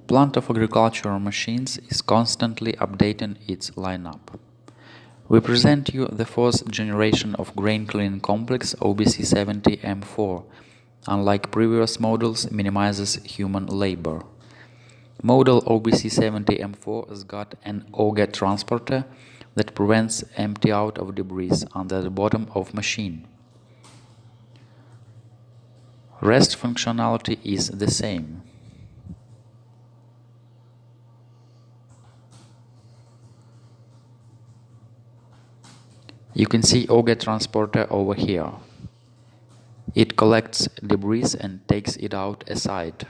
Plant of Agricultural Machines is constantly updating its lineup. We present you the fourth generation of grain cleaning complex OBC-70M4. Unlike previous models, minimizes human labor. Model OBC-70M4 has got an auger transporter that prevents empty out of debris under the bottom of machine. Rest functionality is the same. You can see auger transporter over here. It collects debris and takes it out aside.